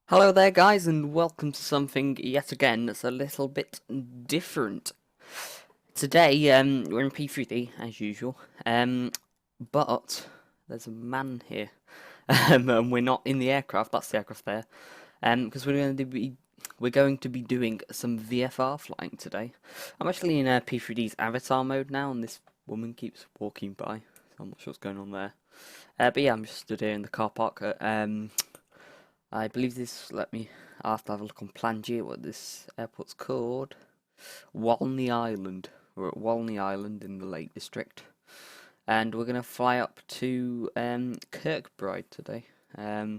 Hello there guys and welcome to something yet again that's a little bit different. Today we're in P3D as usual, but there's a man here and we're not in the aircraft, that's the aircraft there, because we're going to be doing some VFR flying today. I'm actually in P3D's avatar mode now and this woman keeps walking by, so I'm not sure what's going on there. But yeah, I'm just stood here in the car park I believe this let me. I have to have a look on Plan G what this airport's called. Walney Island. We're at Walney Island in the Lake District. And we're gonna fly up to Kirkbride today. Let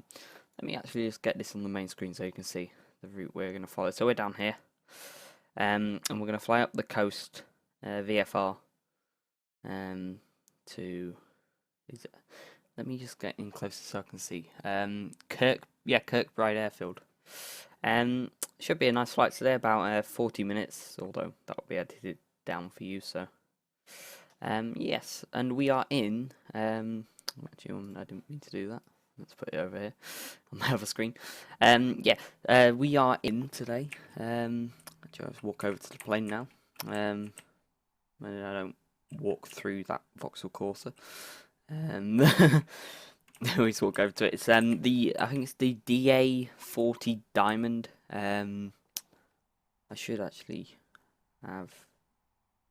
me actually just get this on the main screen so you can see the route we're gonna follow. So we're down here. And we're gonna fly up the coast VFR to let me just get in closer so I can see. Kirkbride Airfield. Should be a nice flight today, about 40 minutes, although that will be edited down for you. So, yes, and we are in. Actually, I didn't mean to do that. Let's put it over here on my other screen. We are in today. Actually, I'll just walk over to the plane now. I don't walk through that Vauxhall Corsa. We always walk over to it. It's I think it's the DA40 Diamond. I should actually have.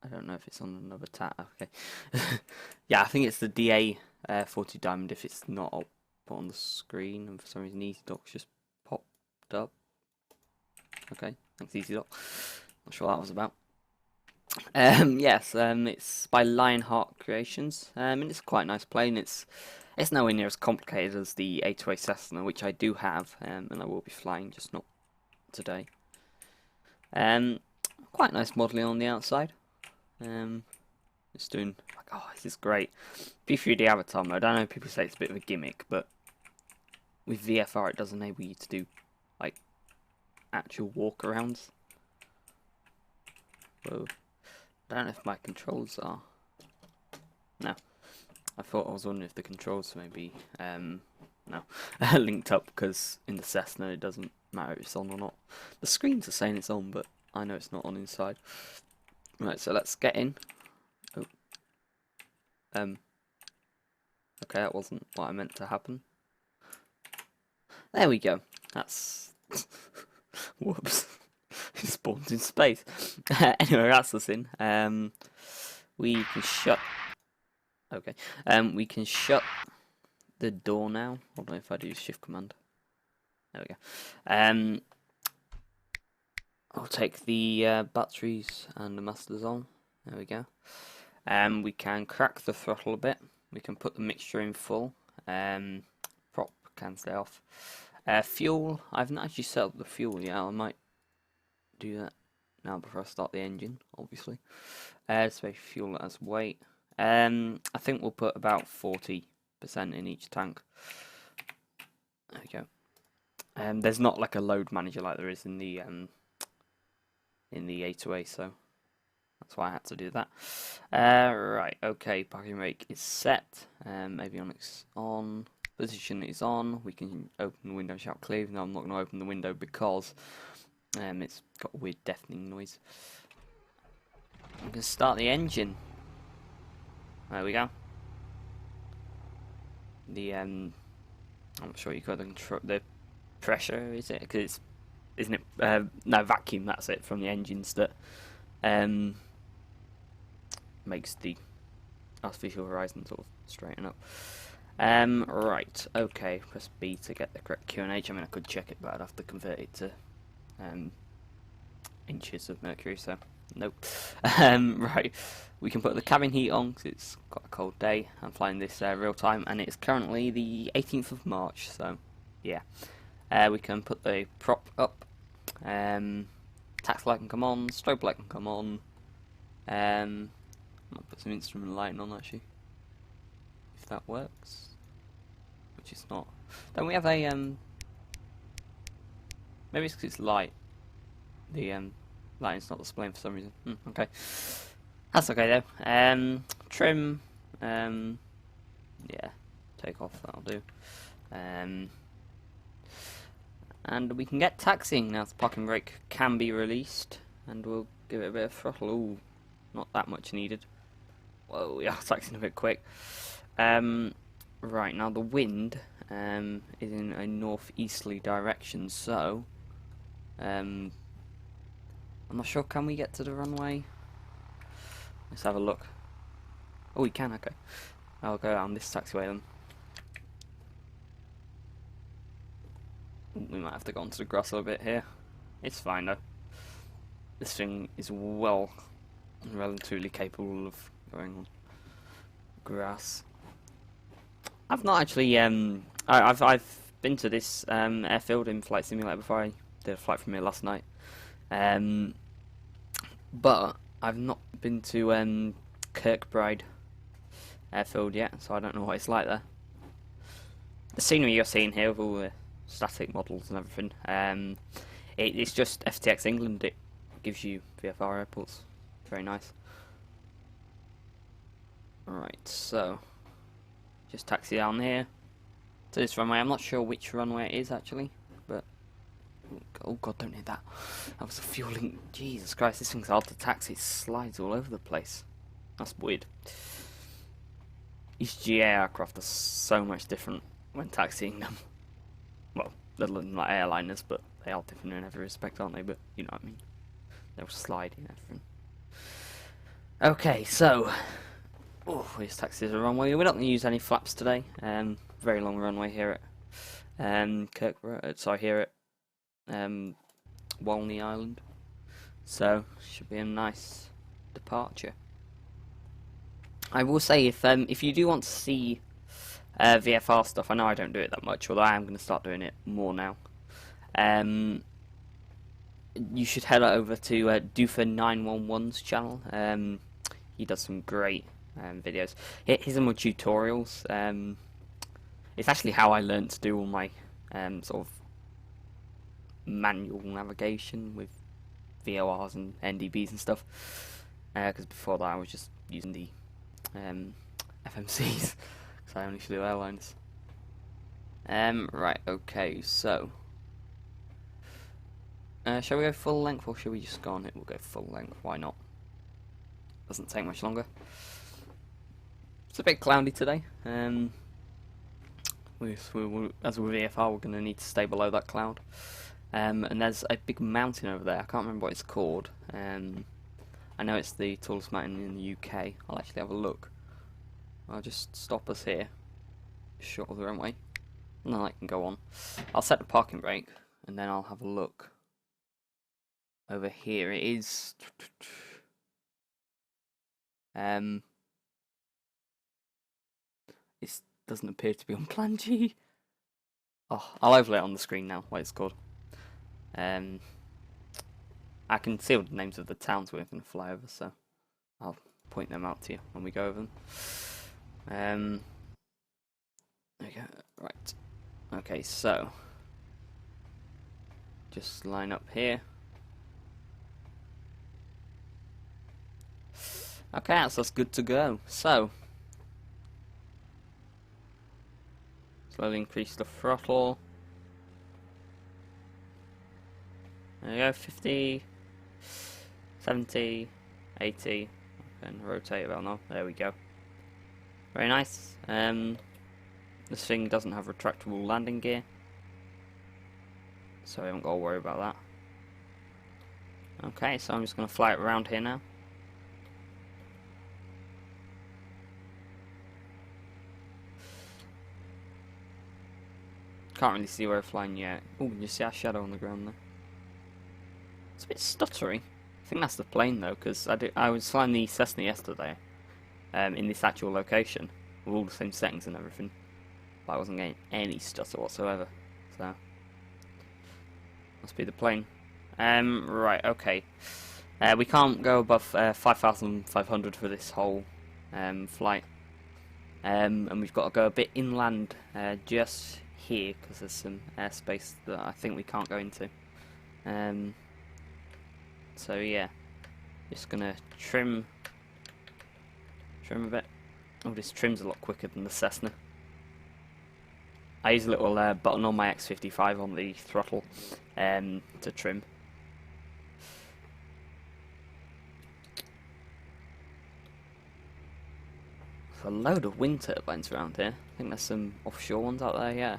I don't know if it's on another tab. Okay. Yeah, I think it's the DA40 Diamond. If it's not, I'll put on the screen. And for some reason, Easy Doc's just popped up. Okay, thanks Easy Doc. Not sure what that was about. Yes, it's by Lionheart Creations, and it's quite a nice plane. It's nowhere near as complicated as the A2A Cessna, which I do have, and I will be flying, just not today. Quite nice modelling on the outside. It's doing like, oh, this is great. P3D avatar mode. I know people say it's a bit of a gimmick, but with VFR, it does enable you to do like actual walkarounds. Whoa. I don't know if my controls are. No. I thought I was wondering if the controls maybe no linked up, because in the Cessna it doesn't matter if it's on or not. The screens are saying it's on, but I know it's not on inside. Right, so let's get in. Oh. Okay, that wasn't what I meant to happen. There we go. That's whoops. It spawned in space. Anyway, that's us in. We can shut. Okay. We can shut the door now. Hold on, if I do Shift Command. There we go. I'll take the batteries and the masters on. There we go. We can crack the throttle a bit. We can put the mixture in full. Prop can stay off. Fuel. I've not actually set up the fuel yet. I might do that now before I start the engine, obviously. So fuel as weight. I think we'll put about 40% in each tank. There we go. There's not like a load manager like there is in the A2A, so that's why I had to do that. Right, okay, parking brake is set. Avionics on. Position is on. We can open the window and shout clear. No, I'm not going to open the window because it's got a weird deafening noise. We can start the engine. There we go. The I'm not sure you got the pressure, is it? Because isn't it? No, vacuum. That's it from the engines that makes the artificial horizon sort of straighten up. Right. Okay. Press B to get the correct QNH. I mean, I could check it, but I'd have to convert it to inches of mercury. So nope. Right. We can put the cabin heat on because it's got a cold day. I'm flying this real time, and it's currently the 18th of March. So yeah. We can put the prop up. Tax light can come on. Strobe light can come on. I'll put some instrument lighting on actually, if that works. Which is not. Don't we have a maybe it's because it's light. The lighting's not displaying for some reason. Okay, that's okay though. Trim. Yeah, take off. That'll do. And we can get taxiing now. The parking brake can be released, and we'll give it a bit of throttle. Ooh, not that much needed. Whoa, yeah, taxiing a bit quick. Right, now the wind is in a northeasterly direction, so I'm not sure, can we get to the runway? Let's have a look. Oh, we can, okay. I'll go down this taxiway then. We might have to go onto the grass a little bit here. It's fine though. This thing is relatively capable of going on grass. I've not actually I've been to this airfield in Flight Simulator before. I did a flight from here last night. But I've not been to Kirkbride airfield yet, so I don't know what it's like there. The scenery you're seeing here with all the static models and everything, it's just FTX England. It gives you VFR airports. Very nice. Alright, so just taxi down here to this runway. I'm not sure which runway it is actually, but oh god, don't hit that. That was a fueling. Jesus Christ, this thing's hard to taxi. It slides all over the place. That's weird. These GA aircraft are so much different when taxiing them. Well, they're like airliners, but they are different in every respect, aren't they? But you know what I mean. They're sliding and everything. Okay, so this taxi is a runway. We're not going to use any flaps today. Very long runway here at Kirkbride. Sorry, here at Walney Island. So should be a nice departure. I will say, if you do want to see VFR stuff, I know I don't do it that much, although I am going to start doing it more now. You should head over to Doofer911's channel. He does some great videos. Here's some more tutorials. It's actually how I learned to do all my sort of manual navigation with VORs and NDBs and stuff. Because before that I was just using the FMCs, because I only flew airlines. Right, okay, so shall we go full length or shall we just go on it? We'll go full length, why not? Doesn't take much longer. It's a bit cloudy today. As with VFR, we're going to need to stay below that cloud. And there's a big mountain over there. I can't remember what it's called. I know it's the tallest mountain in the UK. I'll actually have a look. I'll just stop us here, short of the runway, and then I can go on. I'll set the parking brake, and then I'll have a look. Over here it is. It doesn't appear to be on Plan G. Oh, I'll overlay it on the screen now, what it's called. I can see all the names of the towns we're going to fly over, so I'll point them out to you when we go over them. Okay, right. Okay, so just line up here. Okay, so that's good to go. So slowly increase the throttle. There you go, 50, 70, 80, and rotate about now. There we go. Very nice. This thing doesn't have retractable landing gear, so I haven't got to worry about that. Okay, so I'm just going to fly it around here now. Can't really see where we're flying yet. Oh, you see our shadow on the ground there. It's a bit stuttery. I think that's the plane though, because I was flying the Cessna yesterday, in this actual location, with all the same settings and everything, but I wasn't getting any stutter whatsoever, so must be the plane. Right, okay. We can't go above 5,500 for this whole flight, and we've got to go a bit inland just here, because there's some airspace that I think we can't go into. So yeah, just gonna trim a bit. Oh, this trim's a lot quicker than the Cessna. I use a little button on my X55 on the throttle to trim. There's a load of wind turbines around here. I think there's some offshore ones out there, yeah.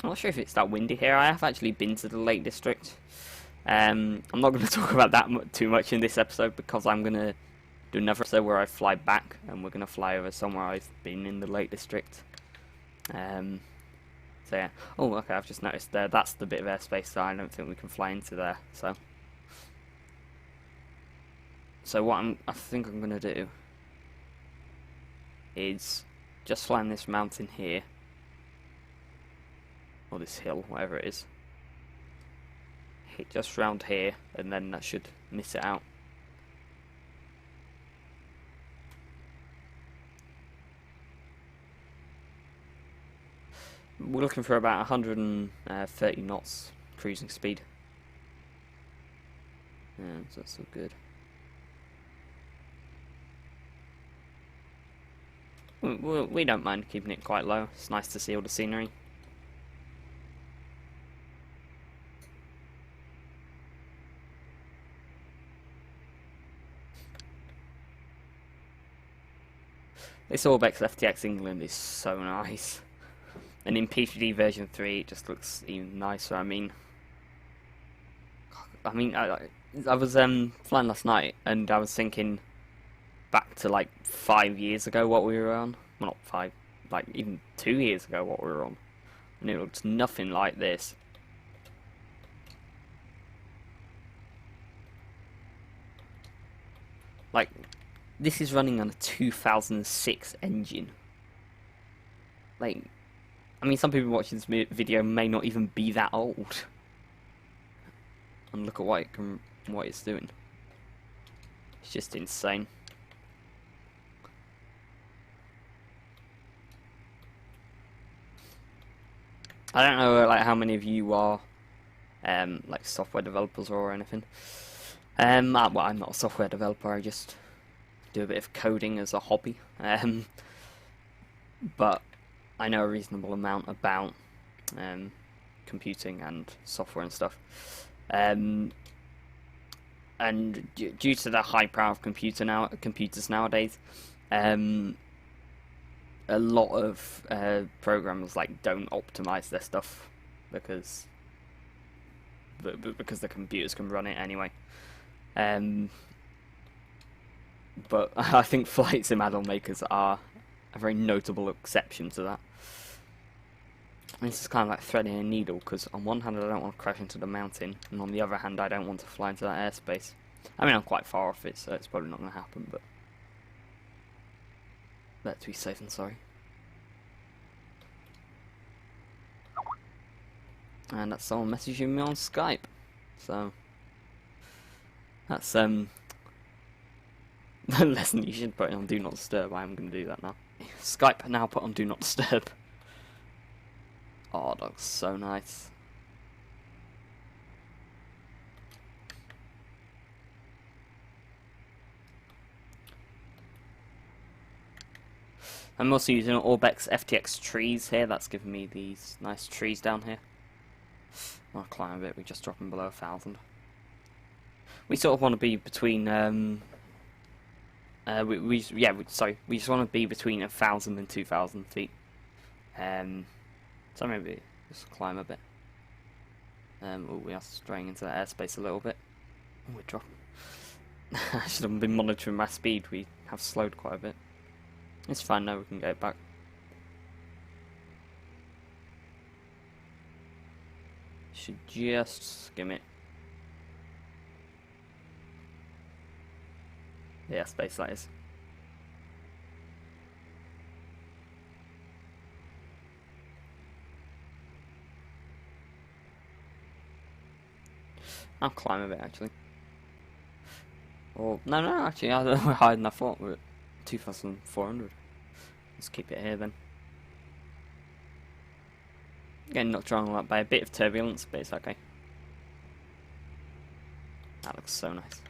I'm not sure if it's that windy here. I have actually been to the Lake District. I'm not going to talk about that too much in this episode because I'm going to do another episode where I fly back and we're going to fly over somewhere I've been in the Lake District. So yeah. Oh, okay, I've just noticed there. That's the bit of airspace that I don't think we can fly into there. So what I think I'm going to do is just fly on this mountain here. Or this hill, whatever it is. Hit just round here, and then that should miss it out. We're looking for about 130 knots cruising speed. Yeah, so that's all good. We don't mind keeping it quite low. It's nice to see all the scenery. This Orbex FTX England is so nice. And in P3D version 3 it just looks even nicer. I mean I was flying last night and I was thinking back to like 5 years ago what we were on. Well, not 5, like even 2 years ago what we were on. And it looks nothing like this. Like, this is running on a 2006 engine. Like, I mean, some people watching this video may not even be that old. And look at what it's doing. It's just insane. I don't know, like, how many of you are, like, software developers or anything. Well, I'm not a software developer. I just do a bit of coding as a hobby. But I know a reasonable amount about computing and software and stuff. And due to the high power of computers nowadays, a lot of programmers like don't optimize their stuff because the computers can run it anyway. But I think flight sim add-on makers are a very notable exception to that. And this is kind of like threading a needle, because on one hand I don't want to crash into the mountain, and on the other hand I don't want to fly into that airspace. I mean, I'm quite far off it, so it's probably not going to happen, but let's be safe and sorry. And that's someone messaging me on Skype, so that's lesson you should put it on Do Not Disturb. I am going to do that now. Skype now put on Do Not Disturb. Oh, that looks so nice. I'm also using Orbex FTX trees here. That's giving me these nice trees down here. I'll climb a bit. We're just dropping below 1,000. We sort of want to be between we just want to be between 1,000 and 2,000 feet. So maybe just climb a bit. We are straying into that airspace a little bit. Oh, we're dropping. I should have been monitoring my speed. We have slowed quite a bit. It's fine now. We can get it back. Should just skim it. Yeah, space that is. I'll climb a bit actually. Or no, actually, I don't know, we're higher than I thought. We're at 2,400. Let's keep it here then. Getting knocked around a lot by a bit of turbulence, but it's okay. That looks so nice.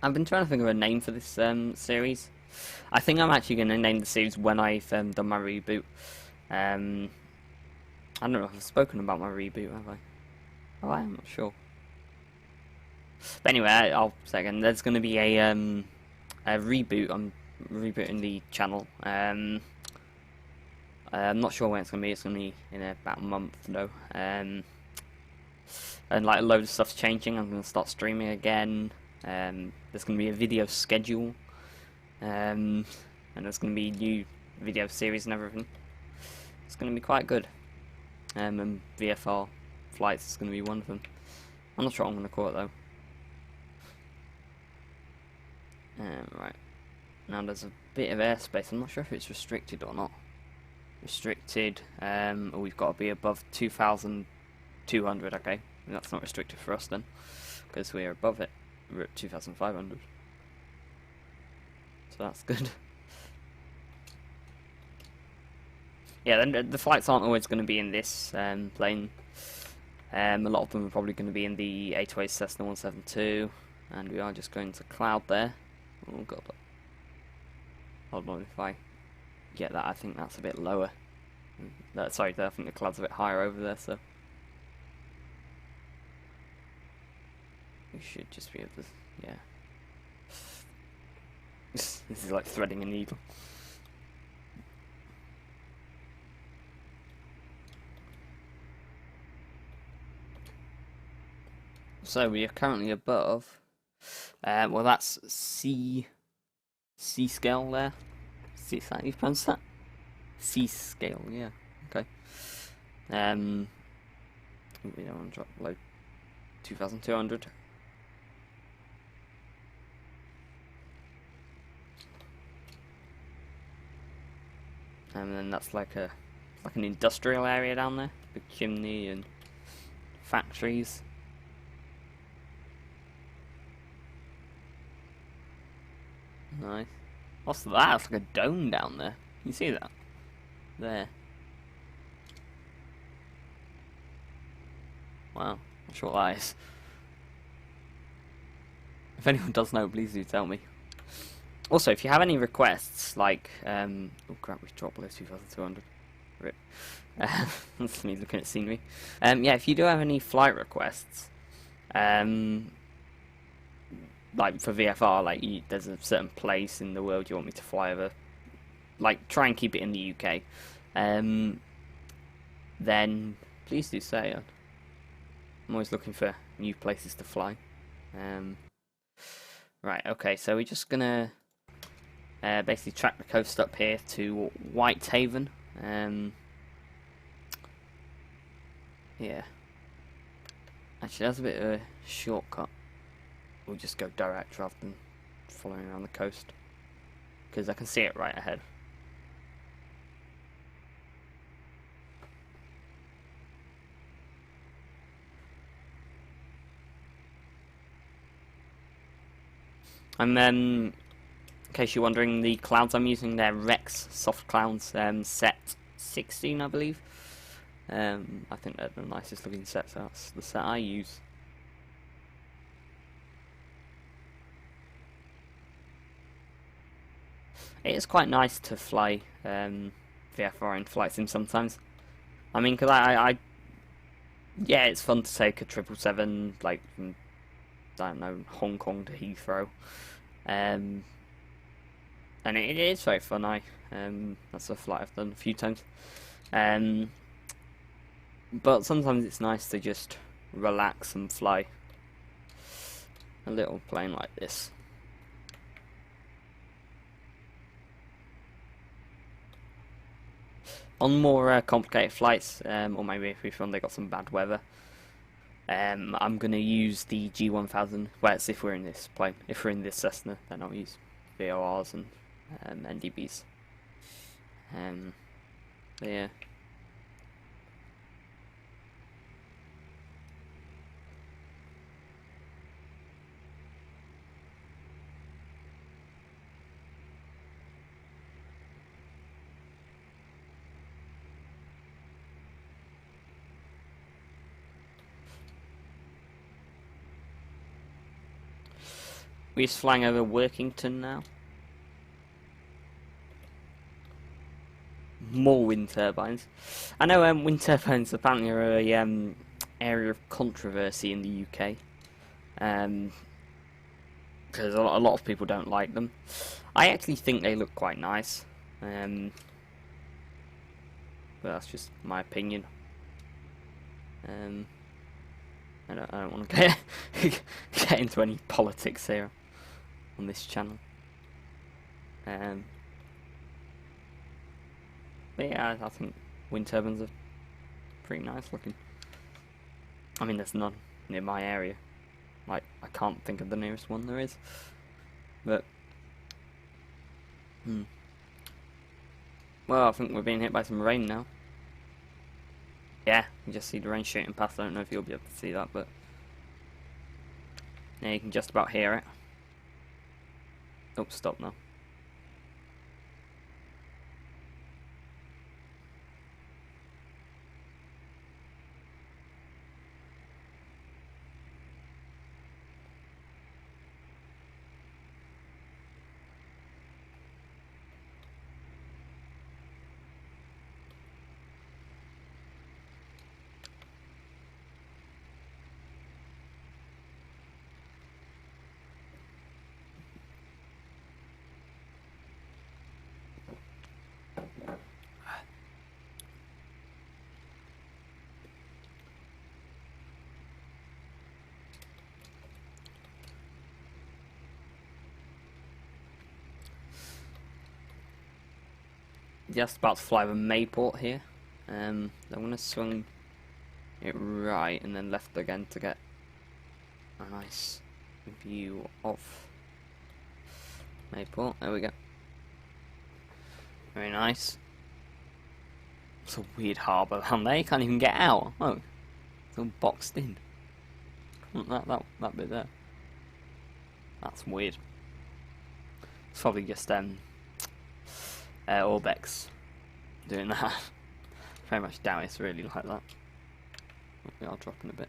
I've been trying to think of a name for this series. I think I'm actually going to name the series when I've done my reboot. I don't know if I've spoken about my reboot, have I? Oh, I'm not sure. But anyway, I'll say again, there's going to be a reboot. I'm rebooting the channel. I'm not sure when it's going to be. It's going to be in about a month, though. And like a load of stuff's changing. I'm going to start streaming again. There's going to be a video schedule. And there's going to be new video series and everything. It's going to be quite good. And VFR flights is going to be one of them. I'm not sure what I'm going to call it though. Right. Now there's a bit of airspace. I'm not sure if it's restricted or not. Restricted. We've got to be above 2,200. Okay, that's not restricted for us then, because we're above it. We're at 2,500. So that's good. Yeah, then the flights aren't always going to be in this plane. A lot of them are probably going to be in the A2A Cessna 172, and we are just going to cloud there. Oh god. Hold on, if I get that, I think that's a bit lower. Sorry, I think the cloud's a bit higher over there, so we should just be able to, yeah. This is like threading a needle. So we are currently above. Well, that's C scale there. C, is that how you pronounce that? C scale, yeah. Okay. We don't want to drop below 2,200. And then that's like an industrial area down there, big chimney and factories. Nice. What's that? It's like a dome down there. You see that? There. Wow. Not sure what that is. If anyone does know, please do tell me. Also, if you have any requests, like, oh crap, we've dropped below 2,200. Rip. That's me looking at scenery. Yeah, if you do have any flight requests, like for VFR, like there's a certain place in the world you want me to fly over, like try and keep it in the UK, then please do say. I'm always looking for new places to fly. Right, okay, so we're just gonna basically track the coast up here to Whitehaven. Yeah. Actually, that's a bit of a shortcut. We'll just go direct rather than following around the coast, because I can see it right ahead. And then, in case you're wondering, the clouds I'm using, they're Rex soft clouds, set 16, I believe. I think they're the nicest looking sets. So that's the set I use. It is quite nice to fly VFR in flight sim sometimes. I mean, because yeah, it's fun to take a 777, like, from, I don't know, Hong Kong to Heathrow. And it is very fun. That's a flight I've done a few times. But sometimes it's nice to just relax and fly a little plane like this. On more complicated flights, or maybe if we found they got some bad weather, I'm gonna use the G1000. Well, it's if we're in this plane. If we're in this Cessna, then I'll use VORs and NDBs. Yeah. We're just flying over Workington now. More wind turbines. I know wind turbines apparently are a area of controversy in the UK. Because a lot of people don't like them. I actually think they look quite nice. But that's just my opinion. I don't want to get into any politics here on this channel. But yeah, I think wind turbines are pretty nice looking. I mean, there's none near my area. Like, I can't think of the nearest one there is. But well, I think we're being hit by some rain now. Yeah, you just see the rain shooting past. I don't know if you'll be able to see that, but yeah, you can just about hear it. Oh, stop now. Just about to fly over Mayport here. I'm gonna swing it right and then left again to get a nice view of Mayport. There we go. Very nice. It's a weird harbour down there. You can't even get out. Oh, it's all boxed in. That bit there. That's weird. It's probably just Orbex doing that. Very much doubt it's really like that. We are dropping a bit.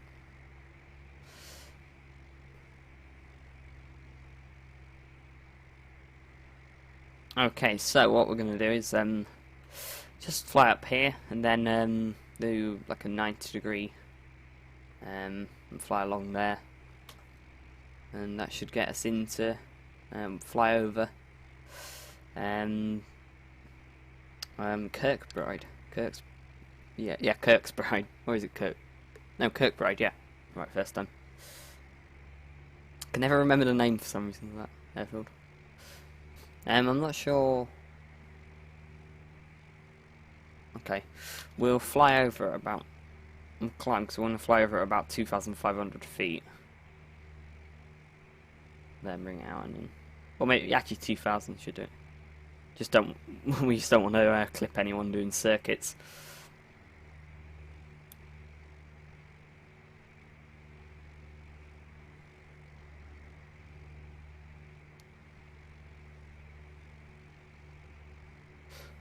Okay, so what we're going to do is just fly up here and then do like a 90-degree and fly along there, and that should get us into fly over Kirkbride. Kirkbride. Or is it Kirkbride, yeah. Right, first time. I can never remember the name for some reason of that airfield. I'm not sure. Okay, we'll fly over about, climb, because we want to fly over about 2,500 feet. Then bring it out and in. Or maybe actually 2,000 should do it. We just don't want to clip anyone doing circuits.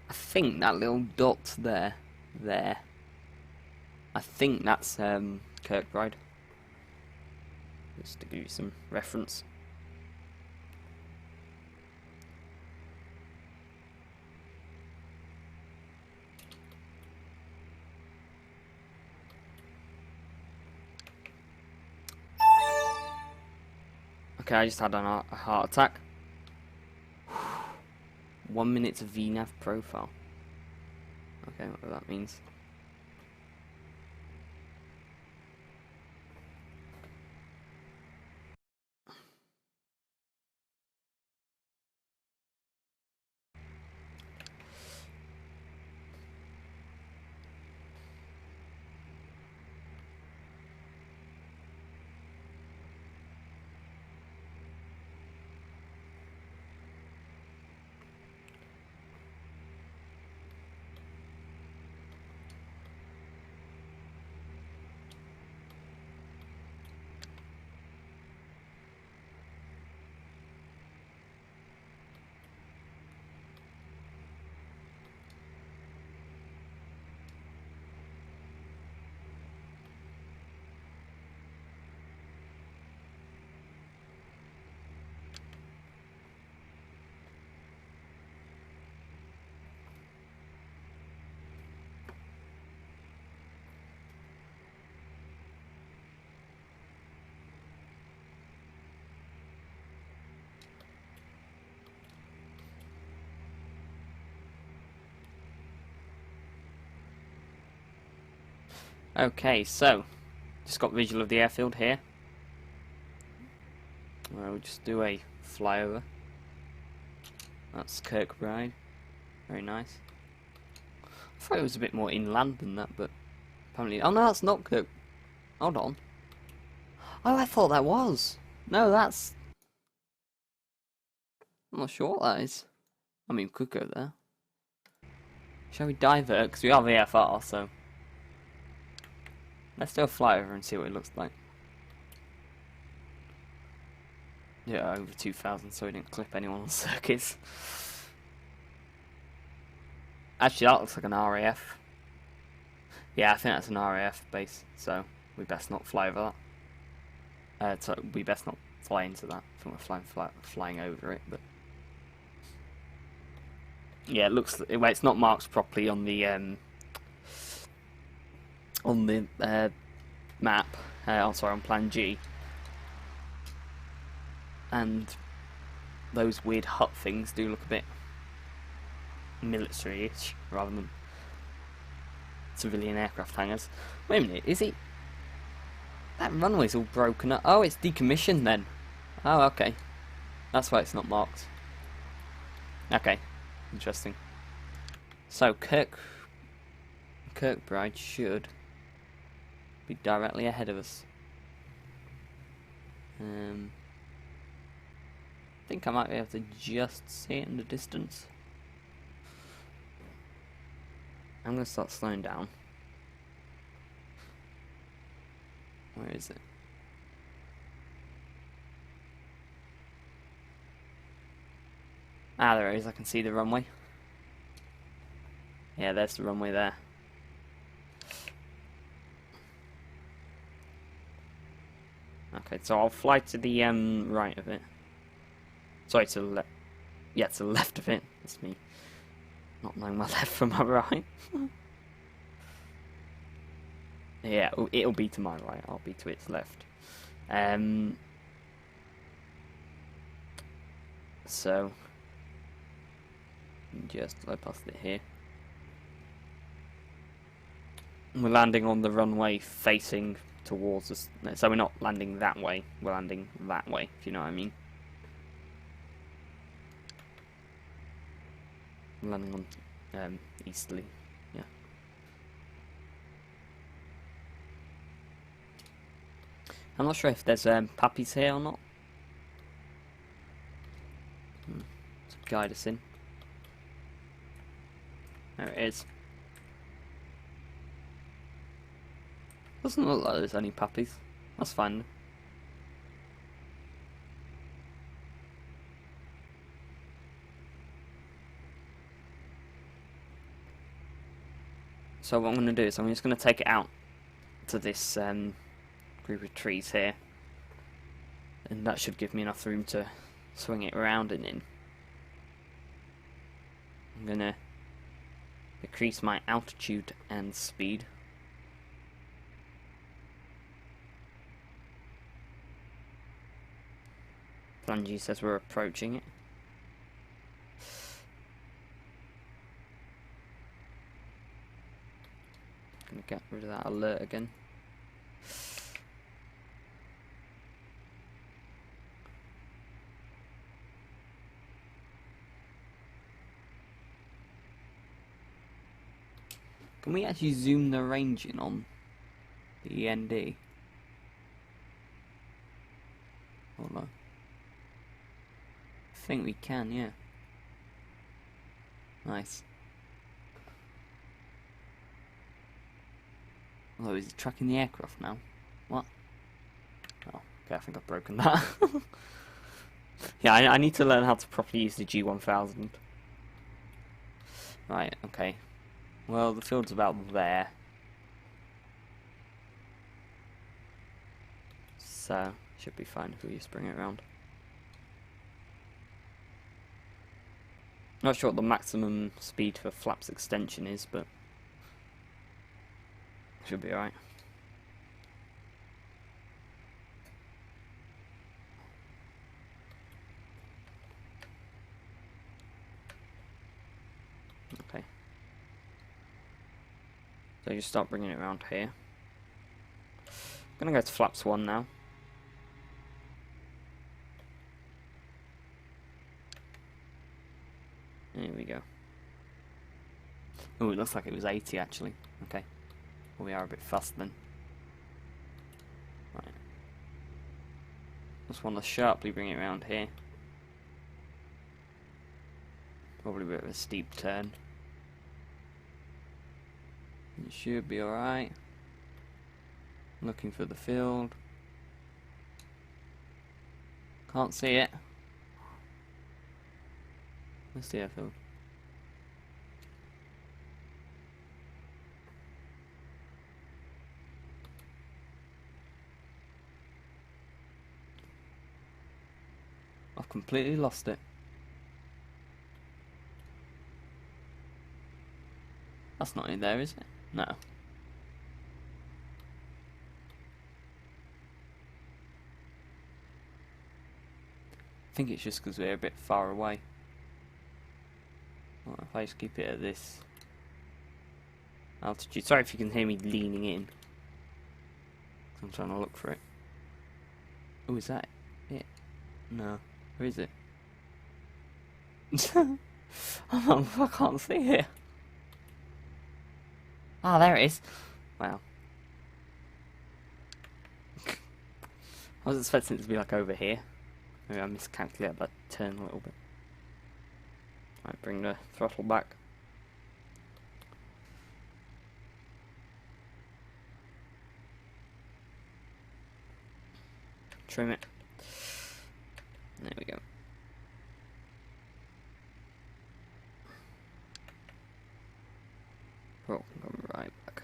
I think that little dot there, I think that's Kirkbride. Just to give you some reference. Okay, I just had a heart attack. 1 minute to VNAV profile. Okay, whatever that means. Okay, so just got visual of the airfield here. We'll just do a flyover. That's Kirkbride. Very nice. I thought it was a bit more inland than that, but apparently... Oh no, that's not Kirk. Hold on. Oh, I thought that was. No, that's... I'm not sure what that is. I mean, we could go there. Shall we divert? Because we are VFR, so... Let's do a flyover and see what it looks like. Yeah, over 2,000, so we didn't clip anyone on circuits. Actually, that looks like an RAF. Yeah, I think that's an RAF base, so we best not fly over that. So we best not fly into that. I think we're flying over it, but yeah, it looks. Well, it's not marked properly on the map. Oh, sorry, on Plan G. And those weird hut things do look a bit military-ish rather than civilian aircraft hangars. Wait a minute, is it? That runway's all broken up. Oh, it's decommissioned then. Oh, okay. That's why it's not marked. Okay, interesting. So Kirkbride should be directly ahead of us. I think I might be able to just see it in the distance. I'm going to start slowing down. Where is it? Ah, there it is. I can see the runway. Yeah, there's the runway there. Okay, so I'll fly to the right of it. Sorry, to the left. Yeah, to the left of it. That's me not knowing my left from my right. Yeah, it'll be to my right. I'll be to its left. So just fly past it here. We're landing on the runway facing towards us. So we're not landing that way. We're landing that way, if you know what I mean. We're landing on easterly. Yeah. I'm not sure if there's puppies here or not. To guide us in. There it is. Doesn't look like there's any puppies. That's fine. So what I'm going to do is I'm just going to take it out to this group of trees here. And that should give me enough room to swing it around and in. I'm going to decrease my altitude and speed. Plan G says we're approaching it. Gonna get rid of that alert again. Can we actually zoom the range in on the END? Hold on. I think we can, yeah. Nice. Although, is it tracking the aircraft now? What? Oh, okay, I think I've broken that. Yeah, I need to learn how to properly use the G1000. Right, okay. Well, the field's about there. So, should be fine if we just bring it around. Not sure what the maximum speed for flaps extension is, but should be alright. Okay. So you start bringing it around here. Gonna go to flaps 1 now. There we go. Oh, it looks like it was 80 actually. Okay. Well, we are a bit fast then. Right. Just want to sharply bring it around here. Probably a bit of a steep turn. It should be alright. Looking for the field. Can't see it. Where's the airfield? I've completely lost it. That's not in there, is it? No. I think it's just because we're a bit far away. Well, if I just keep it at this altitude. Sorry if you can hear me leaning in. I'm trying to look for it. Oh, is that it? No. Where is it? I can't see it. Ah, there it is. Wow. I was expecting it to be like over here. Maybe I miscalculated that turn a little bit. Right, bring the throttle back. Trim it. There we go. Oh, come right back.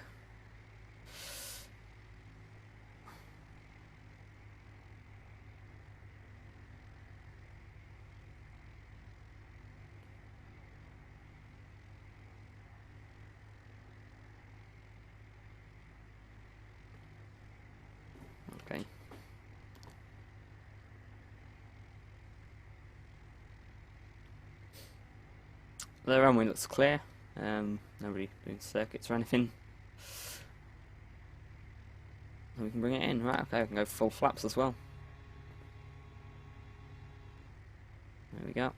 Okay. The runway looks clear. Nobody doing circuits or anything. And we can bring it in. Right, okay, we can go full flaps as well. There we go.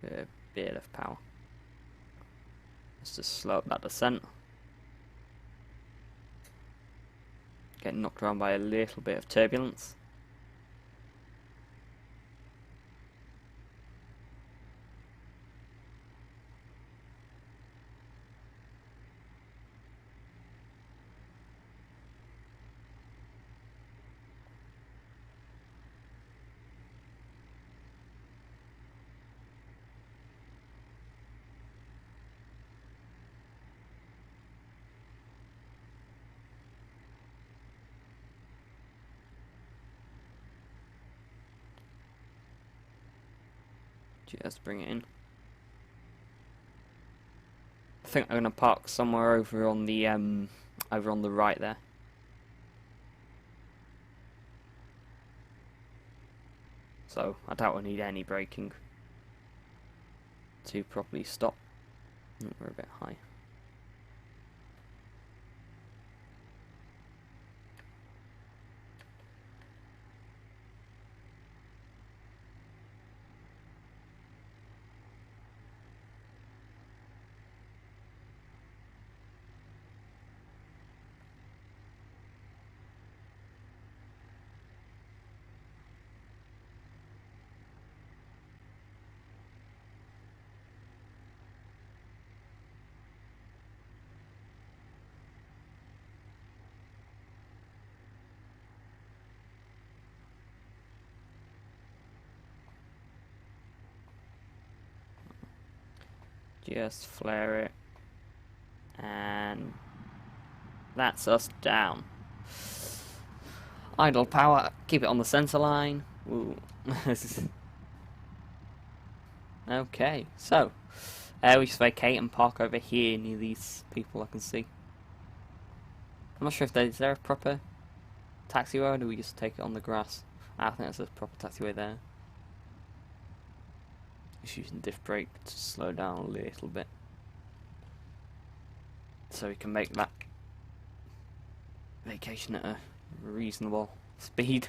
A bit of power. Let's just slow up that descent. Getting knocked around by a little bit of turbulence. Just bring it in. I think I'm gonna park somewhere over on the right there. So I doubt I need any braking to properly stop. We're a bit high. Just flare it, and that's us down. Idle power, keep it on the centre line. Ooh. Okay, so we just vacate and park over here near these people I can see. I'm not sure if is there a proper taxiway or do we just take it on the grass? I think there's a proper taxiway there. Just using diff brake to slow down a little bit. so we can make that vacation at a reasonable speed.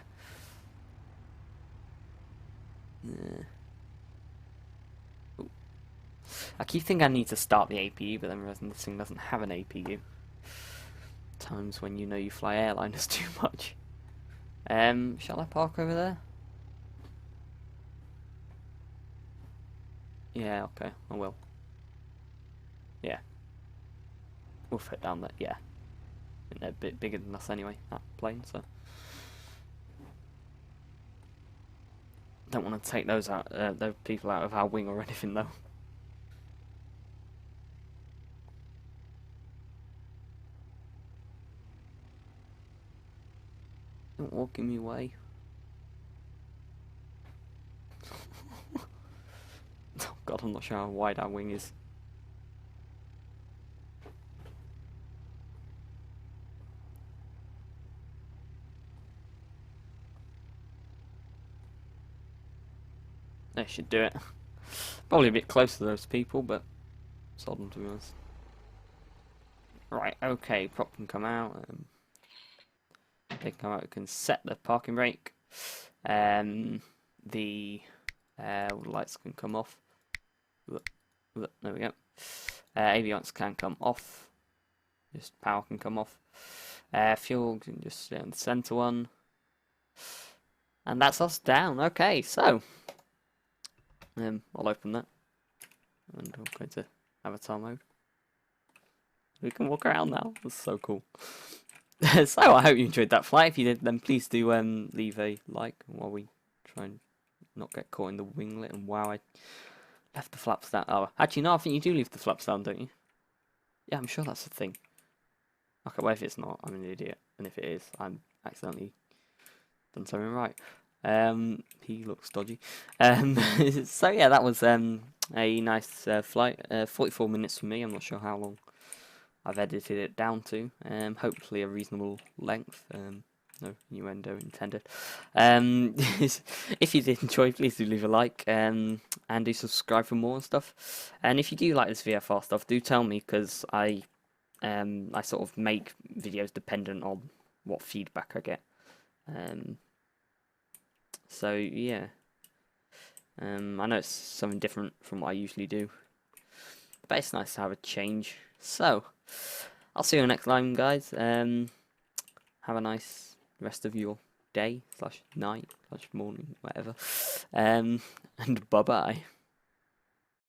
Yeah. I keep thinking I need to start the APU, but then realizing this thing doesn't have an APU. Times when you know you fly airliners too much. Shall I park over there? Yeah, okay, I will. Yeah. We'll fit down there, yeah. I think they're a bit bigger than us anyway, that plane, so. Don't want to take those out, those people out of our wing or anything though. Don't walk in my way. Oh god, I'm not sure how wide our wing is. That should do it. Probably a bit close to those people, but sod them to be honest. Right, okay, prop can come out. They come out, we can set the parking brake. The lights can come off. There we go. Avionics can come off. Just power can come off. Fuel can just stay on the center one. And that's us down. Okay, so I'll open that. And we'll go to avatar mode. We can walk around now. That's so cool. So I hope you enjoyed that flight. If you did, then please do leave a like while we try and not get caught in the winglet. And wow, I left the flaps down. Oh, actually no, I think you do leave the flaps down, don't you? Yeah, I'm sure that's the thing. Okay, well if it's not, I'm an idiot, and if it is, I'm accidentally done something right. He looks dodgy. So yeah, that was a nice flight. 44 minutes for me. I'm not sure how long I've edited it down to. Hopefully a reasonable length. No innuendo intended. If you did enjoy, please do leave a like and do subscribe for more and stuff. And if you do like this VFR stuff, do tell me, because I sort of make videos dependent on what feedback I get. So yeah, I know it's something different from what I usually do, but it's nice to have a change. So I'll see you next time, guys. Have a nice rest of your day /night/morning, whatever. And bye bye.